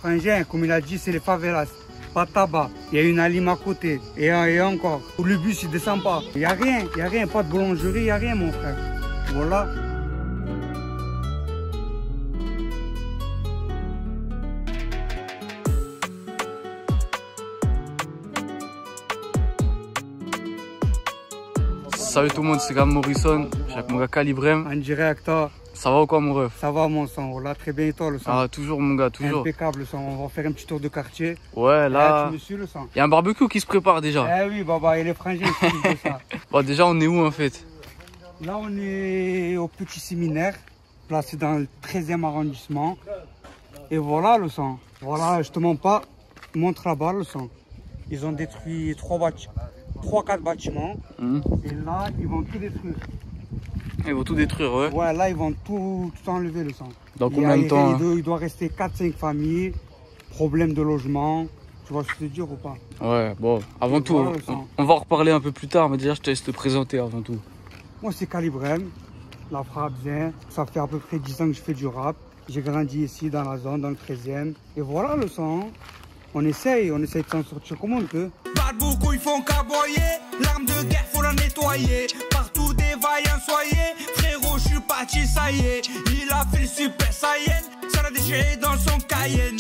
Frangin, comme il a dit, c'est les favelas. Pas de tabac. Il y a une Alim à côté. Et encore. Le bus, il descend pas. Il n'y a rien. Pas de boulangerie, il n'y a rien, mon frère. Voilà. Salut tout le monde, c'est Gam Morrison. Je suis avec mon gars Calibrem. En direct, toi. Ça va ou quoi, mon ref? Ça va, mon sang. Voilà, très bien, et toi, le sang? Ah, toujours, mon gars, toujours. Impeccable, le sang. On va faire un petit tour de quartier. Ouais, là. Tu me suis, le sang? Il y a un barbecue qui se prépare déjà. Eh oui, baba, et les frangins, ils de ça. Bon, déjà, on est où en fait? Là, on est au petit séminaire, placé dans le 13e arrondissement. Et voilà, le sang. Voilà, je te mens pas. Montre là-bas, le sang. Ils ont détruit 3-4 bâtiments. Et là, ils vont tout détruire. Ils vont tout détruire, ouais. Ouais, là, ils vont tout enlever, le sang. Dans combien de temps? Il doit rester 4-5 familles. Problème de logement. Tu vois ce que je veux dire ou pas? Ouais, bon, avant tout, voilà, on va en reparler un peu plus tard, mais déjà, je te laisse te présenter avant tout. Moi, c'est Calibrem, la frappe bien. Ça fait à peu près 10 ans que je fais du rap. J'ai grandi ici, dans la zone, dans le 13e. Et voilà, le sang. On essaye de s'en sortir comme on peut. Pas beaucoup, ils font qu'aboyer. L'arme de guerre, faut la nettoyer. Partout des vaillants soyez. Frérot, je suis parti, ça y est. Il a fait le super saiyan. Ça l'a déchiré dans son Cayenne.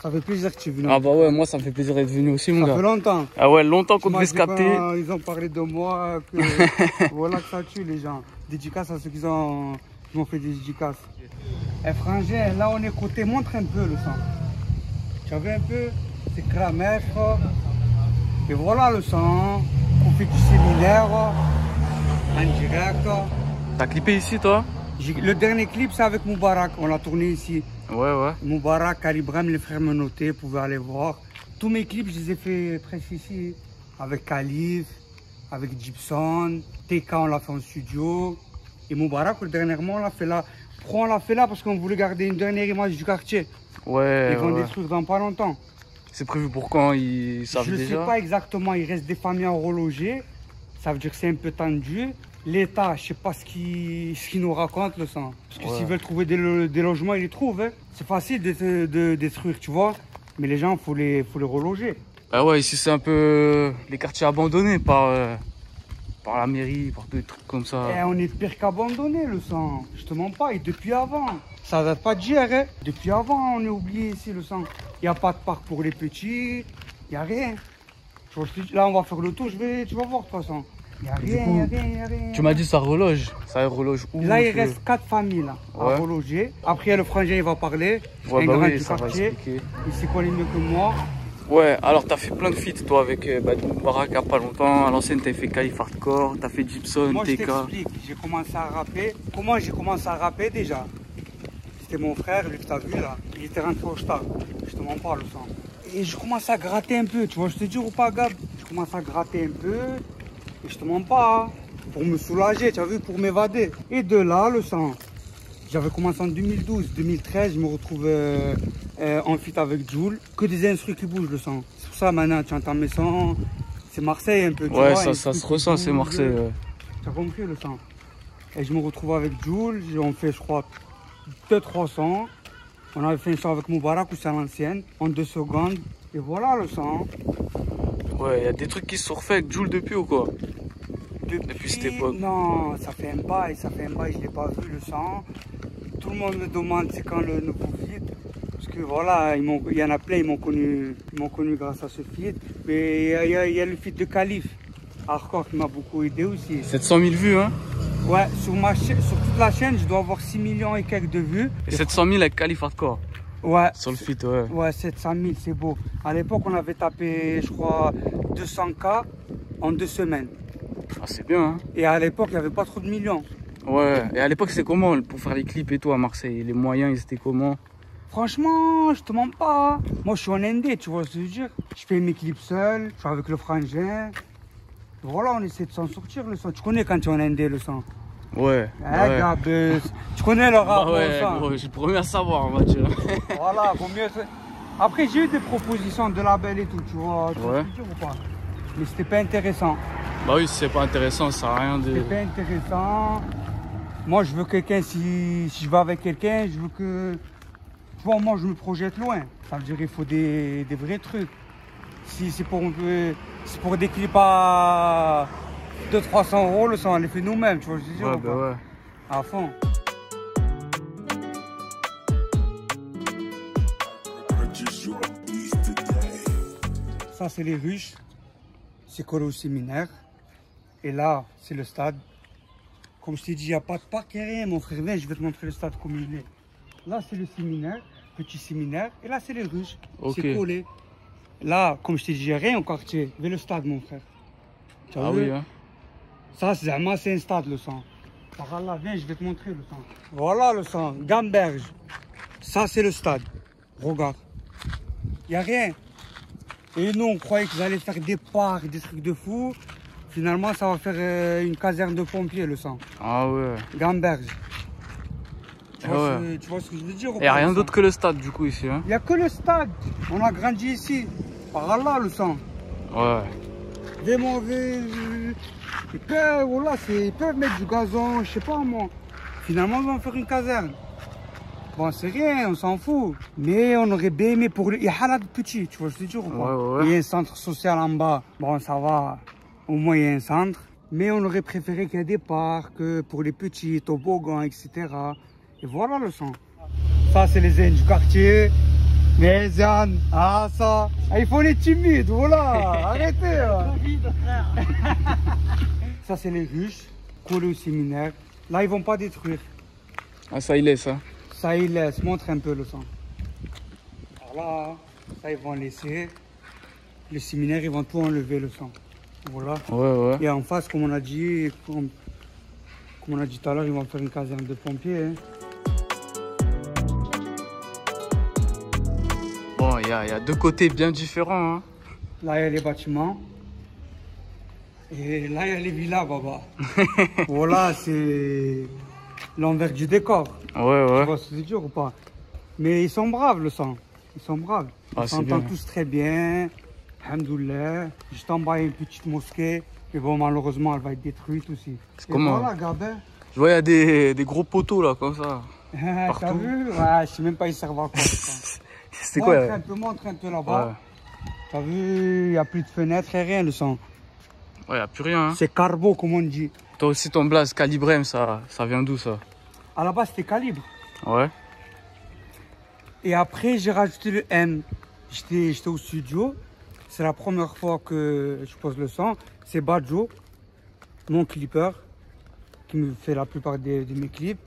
Ça fait plaisir que tu es venu. Ah bah ouais, moi ça me fait plaisir d'être venu aussi, mon gars. Ça fait longtemps. Ah ouais, longtemps qu'on devait se capter. Ils ont parlé de moi, que voilà que ça tue les gens. Dédicace à ceux qui m'ont fait des dédicaces. Eh frangin, là on est côté, montre un peu le sang. Tu as vu un peu? C'est Cramèche. Et voilà le sang. On fait du séminaire en direct. T'as clippé ici, toi? Le dernier clip, c'est avec Moubarak. On l'a tourné ici. Ouais. Moubarak, Calibrem, les frères Menotté, vous pouvez aller voir. Tous mes clips, je les ai fait presque ici. Avec Khalif, avec Gibson. TK, on l'a fait en studio. Et Moubarak, dernièrement, on l'a fait là. Pourquoi on l'a fait là? Parce qu'on voulait garder une dernière image du quartier. Ouais. Ils vont détruire dans pas longtemps. C'est prévu pour quand? Ils savent déjà? Je ne sais pas exactement. Il reste des familles à reloger. Ça veut dire que c'est un peu tendu. L'État, je ne sais pas ce qu'il nous raconte, le sang. Parce que s'ils veulent trouver des logements, ils les trouvent. Hein. C'est facile de détruire, tu vois. Mais les gens, il faut les reloger. Ah ouais, ici c'est un peu les quartiers abandonnés par la mairie, par des trucs comme ça. Et on est pire qu'abandonné, le sang. Je te mens pas. Et depuis avant. Ça date pas d'hier. Hein. Depuis avant, on est oublié ici, le sang. Il n'y a pas de parc pour les petits. Il n'y a rien. Là, on va faire le tour. Tu vas voir, de toute façon. Il n'y a rien. Tu m'as dit ça reloge. Ça reloge où? Là, il reste 4 familles là, à reloger. Après, le frangin, il va parler. Ouais, bah oui, ça quartier. va expliquer. Il sait quoi les mieux que moi. Ouais, alors t'as fait plein de feats toi avec Moubarak il y a pas longtemps. À l'ancienne, t'as fait Khalif Hardcore, t'as fait Gibson, moi, TK. Je t'explique, j'ai commencé à rapper. Comment j'ai commencé à rapper déjà? C'était mon frère, lui que t'as vu là. Il était rentré au stade. Je te mens pas, le sang. Et je commence à gratter un peu, tu vois, je te dis ou pas, Gab? Je commence à gratter un peu. Et je te mens pas, hein, pour me soulager, tu as vu, pour m'évader. Et de là, le sang. J'avais commencé en 2012, 2013, je me retrouve en feat avec Jules. Que des instrus qui bougent, le sang. C'est pour ça, maintenant, tu entends mes sons. C'est Marseille un peu, tu vois. Ouais, ça se ressent, c'est Marseille. Ouais. Tu as compris, le sang. Et je me retrouve avec Jules, on fait, je crois, 2-3 sons. On avait fait un son avec Moubarak, ou c'est à l'ancienne, en 2 secondes. Et voilà, le sang. Ouais, il y a des trucs qui se sont refaits avec Jules depuis ou quoi? Depuis cette époque? Non, ça fait un bail, je l'ai pas vu le sang. Tout le monde me demande c'est quand le nouveau feat. Parce que voilà, il y en a plein, ils m'ont connu grâce à ce feat. Mais il y a le feat de Khalif, Hardcore, qui m'a beaucoup aidé aussi. 700 000 vues, hein? Ouais, sur toute la chaîne, je dois avoir 6 millions et quelques de vues. Et 700 000 avec Khalif Hardcore? Ouais. Sur le feat, ouais. Ouais, 700 000, c'est beau. À l'époque, on avait tapé, je crois, 200K en 2 semaines. Ah, c'est bien, hein? Et à l'époque, il n'y avait pas trop de millions. Ouais, et à l'époque, c'est comment pour faire les clips et tout à Marseille? Les moyens, ils étaient comment? Franchement, je te mens pas. Moi, je suis en ND, tu vois ce que je veux dire? Je fais mes clips seul, je suis avec le frangin. Voilà, on essaie de s'en sortir, le sang. Tu connais quand tu es en ND, le sang? Ouais. Ouais. Gab, tu connais le rap, ouais, gros, je suis le premier à savoir, on va dire. Voilà, vaut mieux. Après, j'ai eu des propositions de label et tout, tu vois ce que je veux dire ou pas? Mais c'était pas intéressant. Bah oui, si c'est pas intéressant, ça sert à rien de... C'était pas intéressant. Moi, je veux quelqu'un, si je vais avec quelqu'un, je veux que Tu vois, moi, je me projette loin. Ça veut dire qu'il faut des vrais trucs. Si c'est pour des clips à 200-300 euros, le sang, on les fait nous-mêmes, tu vois, je veux dire. Ouais, bah ouais. À fond. Ça, c'est les ruches. C'est collé au séminaire. Et là, c'est le stade. Comme je t'ai dit, il n'y a pas de parc, il n'y a rien, mon frère. Viens, je vais te montrer le stade comme il est. Là, c'est le séminaire, petit séminaire. Et là, c'est les ruches. Ok. C'est collé. Là, comme je t'ai dit, il n'y a rien au quartier. Vers le stade, mon frère. Tu as Ah vu? oui, hein. Ça, c'est un stade, le sang. Par là, viens, je vais te montrer le sang. Voilà le sang, Gamberge. Ça, c'est le stade. Regarde. Il n'y a rien. Et nous, on croyait qu'ils allaient faire des parcs, des trucs de fou. Finalement, ça va faire une caserne de pompiers, le sang. Ah ouais. Gamberge. Tu vois, Ouais. tu vois ce que je veux dire? Il n'y a rien d'autre que le stade, du coup, ici, hein. Il n'y a que le stade. On a grandi ici. Par là, le sang. Ouais. Des mauvais. Voilà, ils peuvent mettre du gazon, je sais pas moi. Finalement, ils vont faire une caserne. Bon, c'est rien, on s'en fout. Mais on aurait bien aimé pour les halades petits, tu vois, je te dis ou pas? Ouais. Il y a un centre social en bas. Bon, ça va. Au moins, il y a un centre. Mais on aurait préféré qu'il y ait des parcs pour les petits, toboggans, etc. Et voilà le son. Ça, c'est les zen du quartier. Les zen, ah ça. Ah, il faut les timides, voilà. Arrêtez. Là. Ça, c'est les ruches, collées au séminaire. Là, ils vont pas détruire. Ah, ça, il laisse, hein. Ça, ils laissent. Montre un peu le sang. Voilà. Ça, ils vont laisser. Le séminaire, ils vont tout enlever, le sang. Voilà. Ouais. Et en face, comme on a dit, comme on a dit tout à l'heure, ils vont faire une caserne de pompiers. Hein. Bon, il y a deux côtés bien différents, hein. Là, il y a les bâtiments. Et là, il y a les villas, baba. Voilà, c'est l'envers du décor. Ouais. Tu vois ce que c'est dur ou pas? Mais ils sont braves, le sang. Ils sont braves. Ah, Ils c'est s'entendent bien. tous très bien. Alhamdoulilah. Juste en bas, il y a une petite mosquée. Mais bon, malheureusement, elle va être détruite aussi. C'est Et comment? voilà, Gabin. Je vois, il y a des gros poteaux, là, comme ça. T'as Partout. vu? Ouais, je sais même pas ils servent à quoi. C'est quoi? Montre un peu là-bas. Ouais. T'as vu, il n'y a plus de fenêtres et rien, le sang. Ouais, il n'y a plus rien, hein. C'est carbo, comme on dit. Toi aussi, ton blaze Calibrem, ça vient d'où, ça? À la base, c'était calibre. Ouais. Et après, j'ai rajouté le M. J'étais au studio. C'est la première fois que je pose le son. C'est Badjo, mon clipper, qui me fait la plupart de mes clips.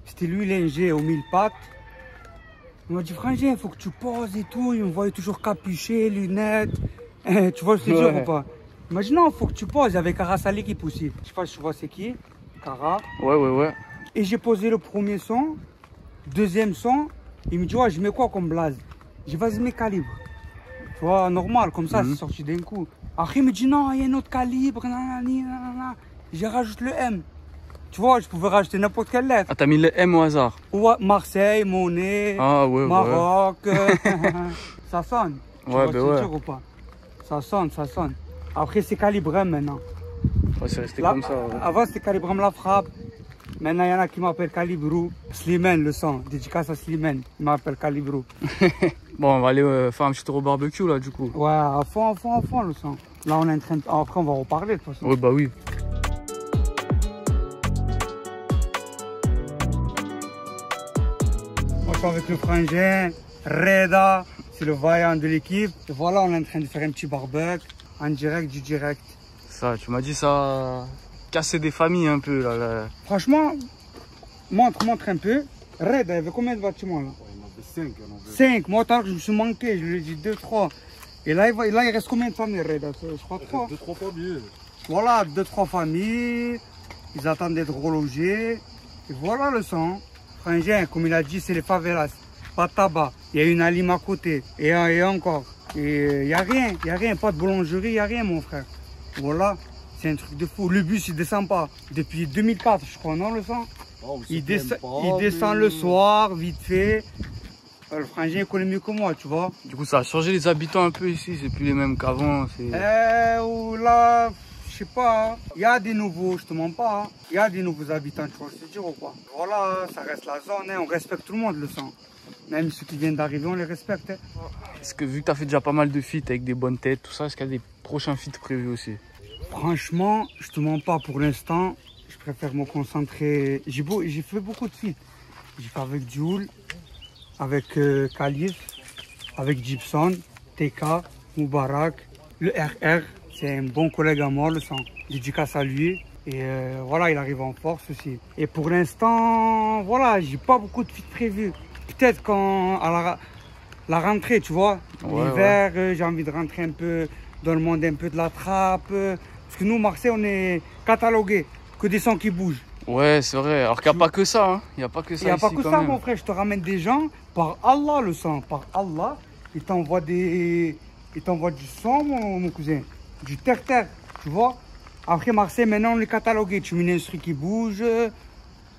C'était lui l'ingé aux 1000 pattes. Il m'a dit, frangin, il faut que tu poses et tout. Il me voyait toujours capuché, lunettes. Tu vois, je te dis ou pas? Il m'a dit, non, il faut que tu poses. Il y avait Cara à l'équipe aussi. Je sais pas si tu vois c'est qui. Cara. Ouais. Et j'ai posé le premier son, deuxième son. Il me dit, ouais, je mets quoi comme blaze? J'ai dit, vas-y, mets calibre. Tu vois, normal, comme ça, c'est sorti d'un coup. Après, il me dit, non, il y a un autre calibre. Nanana. J'ai rajouté le M. Tu vois, je pouvais rajouter n'importe quelle lettre. Ah, t'as mis le M au hasard? Ouais, Marseille, Monet, Ah, ouais. Maroc. Ça sonne. Tu Ouais, vois bah ce que je veux ouais. dire ou pas? Ça sonne. Après, c'est Calibrem maintenant. Ouais, c'est resté Là, comme ça. Ouais. Avant, c'était Calibrem la frappe. Maintenant, il y en a qui m'appellent Calibrou. Slimane, le son. Dédicace à Slimane. Il m'appelle Calibrou. Bon, on va aller faire un petit tour au barbecue, là, du coup. Ouais, à fond, le son. Là, on est en train de... Après, on va reparler, de toute façon. Ouais, bah oui. Moi, je suis avec le frangin, Reda. C'est le vaillant de l'équipe. Et voilà, on est en train de faire un petit barbecue. En direct, du direct. Ça, tu m'as dit ça casser des familles un peu, là. Franchement, montre un peu. Red, il y avait combien de bâtiments là? Il y en avait 5. 5. Moi, tant que je me suis manqué, je lui ai dit 2, 3. Et là, il reste combien de familles, Red? Je crois 3. 2-3 familles. Voilà, 2-3 familles. Ils attendent d'être relogés. Et voilà le son. Frangin, comme il a dit, c'est les favelas. Pas de tabac. Il y a une alime à côté. Et encore. Et il n'y a rien. Pas de boulangerie, il n'y a rien, mon frère. Voilà. C'est un truc de fou. Le bus, il descend pas. Depuis 2004, je crois, non, le sang? Oh, Il descend le soir, vite fait. Le frangin, il connaît mieux que moi, tu vois. Du coup, ça a changé les habitants un peu ici. C'est plus les mêmes qu'avant. Là, je je sais pas, il y a des nouveaux, je te mens pas, il y a des nouveaux habitants, tu vois, je te dire ou pas. Voilà, ça reste la zone, hein, on respecte tout le monde, le sang. Même ceux qui viennent d'arriver, on les respecte. Hein. Est-ce que vu que tu as fait déjà pas mal de feats avec des bonnes têtes, tout ça, est-ce qu'il y a des prochains feats prévus aussi? Franchement, je te mens pas pour l'instant, je préfère me concentrer. J'ai fait beaucoup de feats. J'ai fait avec Jules, avec Khalif, avec Gibson, TK, Moubarak, le RR. C'est un bon collègue à moi, le sang. Dédicace à lui. Et voilà, il arrive en force aussi. Et pour l'instant, voilà, j'ai pas beaucoup de feats prévus. Peut-être quand à la rentrée, tu vois, l'hiver, j'ai envie de rentrer un peu dans le monde un peu de la trappe. Parce que nous, Marseille, on est catalogué, que des sons qui bougent. Ouais, c'est vrai. Alors qu'il n'y a pas que ça, hein. Il n'y a pas que ça. Il n'y a ici, pas que quand ça, même. mon frère. Je te ramène des gens, par Allah, le sang, par Allah. Ils t'envoient du son, mon cousin. Du terre-terre, tu vois. Après, Marseille, maintenant, on est catalogué. Tu mets un instru qui bouge.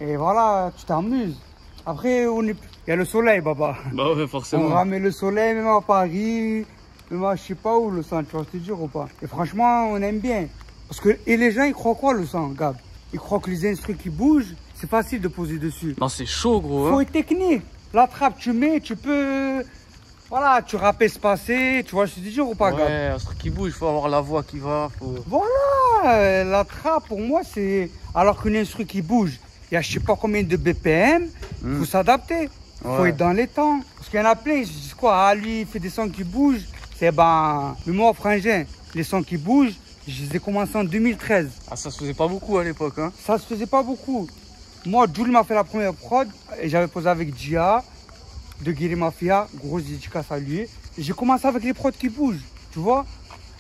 Et voilà, tu t'amuses. Après, il y a le soleil, baba. Bah ouais, forcément. On ramène le soleil, même à Paris, même à je sais pas où, le sang, tu vois, je te dire ou pas. Et franchement, on aime bien. Parce que, et les gens, ils croient quoi, le sang, Gab? Ils croient que les instruments qui bougent, c'est facile de poser dessus. Non, c'est chaud, gros. Faut Hein. être technique. La trappe, tu mets, tu peux... Voilà, tu rappes espacé, tu vois, je te dis ou pas, Gab? Ouais, un truc qui bouge, il faut avoir la voix qui va. Faut... Voilà, la trappe, pour moi, c'est... Alors qu'une instru qui bouge, il y a je sais pas combien de BPM, faut s'adapter. Faut être dans les temps. Parce qu'il y en a plein, ils se disent quoi? Ah, lui, il fait des sons qui bougent. C'est ben... Mais moi, frangin, les sons qui bougent, je les ai commencés en 2013. Ah, ça se faisait pas beaucoup à l'époque, hein. Ça se faisait pas beaucoup. Moi, Jules m'a fait la première prod et j'avais posé avec Gia de Guiri Mafia, grosse dédicace à lui. Et j'ai commencé avec les prods qui bougent, tu vois.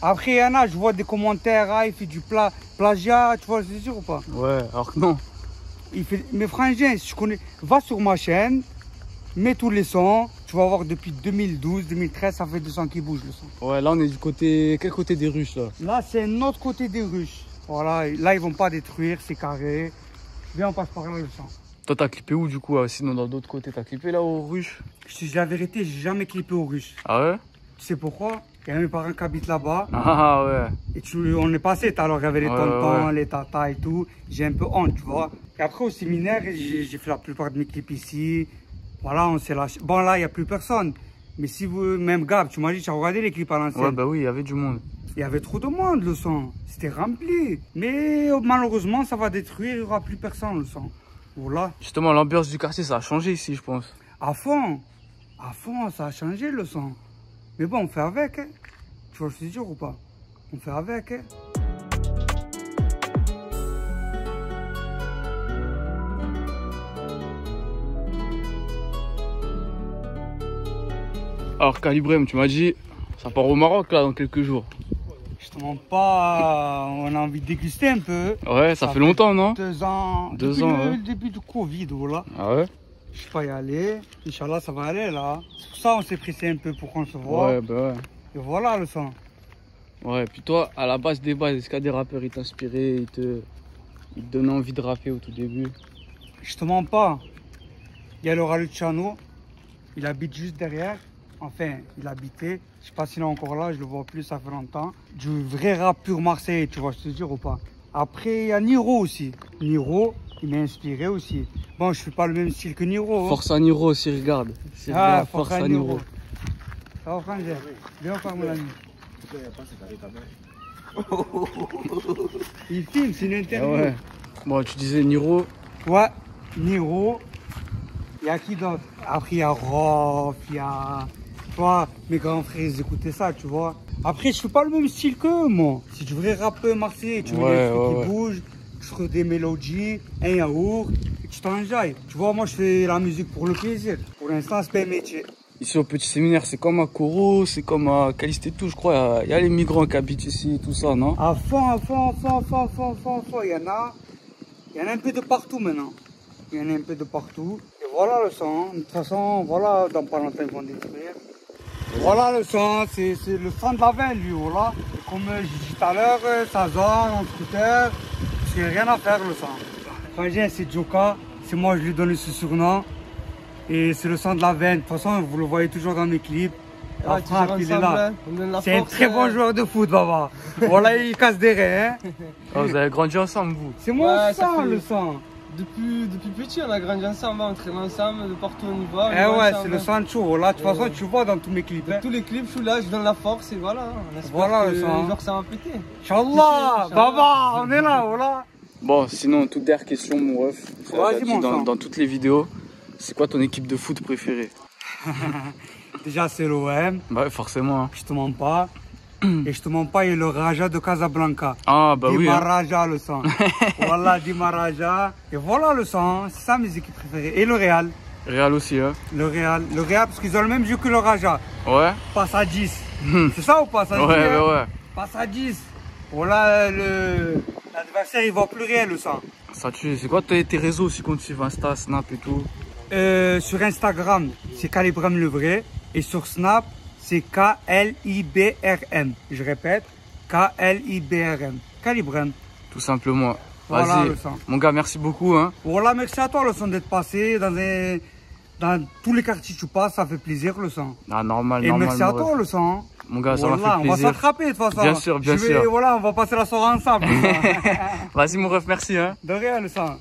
Après, il y en a, je vois des commentaires, ah, il fait du plagiat, tu vois, c'est sûr ou pas? Ouais, alors que non. Il fait... Mais frangin, si tu connais, va sur ma chaîne, mets tous les sons, tu vas voir depuis 2012, 2013, ça fait des sons qui bougent le son. Ouais, là on est du côté... Quel côté des ruches là? Là, c'est un autre côté des ruches. Voilà, là, ils vont pas détruire, c'est carré. Viens, on passe par là le sang. Toi, t'as clippé où du coup? Sinon, dans d'autres côtés, t'as clippé là aux ruches? Je te dis la vérité, j'ai jamais clippé aux ruches. Ah ouais? Tu sais pourquoi? Il y a mes parents qui habitent là-bas. Ah ouais. Et on est passé, alors il y avait les tontons, les tatas et tout. J'ai un peu honte, tu vois. Et après, au séminaire, j'ai fait la plupart de mes clips ici. Voilà, on s'est lâché. Bon, là, il n'y a plus personne. Mais si vous, même Gab, tu m'as dit, tu as regardé les clips à l'ancienne. Ouais, bah oui, il y avait du monde. Il y avait trop de monde, le son. C'était rempli. Mais malheureusement, ça va détruire, il n'y aura plus personne, le son. Voilà. Justement, l'ambiance du quartier, ça a changé ici, je pense. À fond, ça a changé, le son. Mais bon, on fait avec, hein. Tu vois, je te dis ou pas? On fait avec, hein. Alors, Calibrem, tu m'as dit, ça part au Maroc là dans quelques jours. Je te mens pas, on a envie de déguster un peu. Ouais, ça fait longtemps, non? 2 ans. Deux depuis ans, le ouais. début du Covid, voilà. Ah ouais? Je peux y aller. Inch'Allah, ça va aller là. C'est pour ça on s'est pressé un peu pour qu'on se voit. Ouais, bah ouais. Et voilà le sang. Ouais, puis toi, à la base des bases, est-ce qu'il y a des rappeurs, ils t'inspiraient, ils te donnaient envie de rapper au tout début? Je te mens pas. Il y a Laura Luciano. Il habite juste derrière. Enfin, il habitait. Je sais pas s'il est encore là, je le vois plus, ça fait longtemps. Du vrai rap pur marseillais, tu vois, je te dire ou pas. Après, il y a Niro aussi. Niro, il m'a inspiré aussi. Bon, je fais pas le même style que Niro. Force à Niro aussi, regarde. Ah, Force à Niro. Ça va, frangin? Viens faire mon ami. Il filme, c'est une interview. Ah ouais. Bon, tu disais Niro. Ouais, Niro. Il y a qui d'autre? Après, il y a Rof, il y a... Tu vois, mes grands frères, ils écoutaient ça, tu vois. Après, je fais pas le même style qu'eux, moi. Si tu veux rapper marseillais, tu mets des trucs qui bougent, tu ferais des mélodies, un yaourt, et tu t'enjailles. Tu vois, moi, je fais la musique pour le plaisir. Pour l'instant, c'est pas un métier. Ici au petit séminaire, c'est comme à Coro, c'est comme à Caliste et tout, je crois. Il y a les migrants qui habitent ici, tout ça, non? À fond, à fond, à fond, à fond, à fond, à fond, à fond. Il y en a un peu de partout maintenant. Il y en a un peu de partout. Et voilà le son. De toute façon, voilà, dans pas longtemps, ils vont détruire. Voilà le son, c'est le son de la veine, lui, voilà. Et comme je dis tout à l'heure, ça zone, en scooter, c'est rien à faire, le son. Frangin, c'est Joka, c'est moi, je lui ai donné ce surnom. Et c'est le son de la veine. De toute façon, vous le voyez toujours dans mes clips. Ah, Franck, il est là. C'est un très bon joueur de foot, Baba. Voilà, il casse des reins. Hein. Oh, vous avez grandi ensemble, vous? C'est mon sang, le sang. Depuis petit, on a grandi ensemble, on traîne ensemble, de partout on y va. Eh ouais, c'est le Sancho. Là, de toute façon, tu vois dans tous mes clips. Dans tous les clips, je suis là, je donne la force et voilà. On espère voilà que le sang. les jours, ça va péter. Inch'Allah, Baba, on est là, voilà. Bon, sinon, toute dernière question, mon ref. Vas-y, mon sang. Dans toutes les vidéos, c'est quoi ton équipe de foot préférée? Déjà, c'est l'OM. Bah, forcément. Hein. Je te mens pas. Et je te mens pas, il y a le Raja de Casablanca. Ah, bah oui. Dima Hein. Raja, le sang. Voilà, Dima Raja. Et voilà le sang. C'est ça mes équipes préférées. Et le Real. Real aussi, hein. Le Real, parce qu'ils ont le même jeu que le Raja. Ouais. Passe à 10. C'est ça ou pas ça? Ouais. Passe à 10. Voilà, l'adversaire, il voit plus rien, le sang. Ça tue. C'est quoi tes réseaux si qu'on te suit, Insta, Snap et tout? Sur Instagram, c'est Kalibrem le vrai. Et sur Snap, c'est KLIBRM. Je répète, KLIBRM. Kalibrem. Tout simplement. Voilà, Vas-y, le sang. mon gars, merci beaucoup. Hein. Voilà, merci à toi, le sang, d'être passé dans tous les quartiers que tu passes. Ça fait plaisir, le sang. Ah, normal, Et normal. merci à toi, le sang. Mon gars, ça m'a Voilà, fait plaisir. on va s'attraper de toute façon. Bien sûr, bien sûr. Voilà, on va passer la soirée ensemble. Vas-y, mon ref, merci. Hein. De rien, le sang.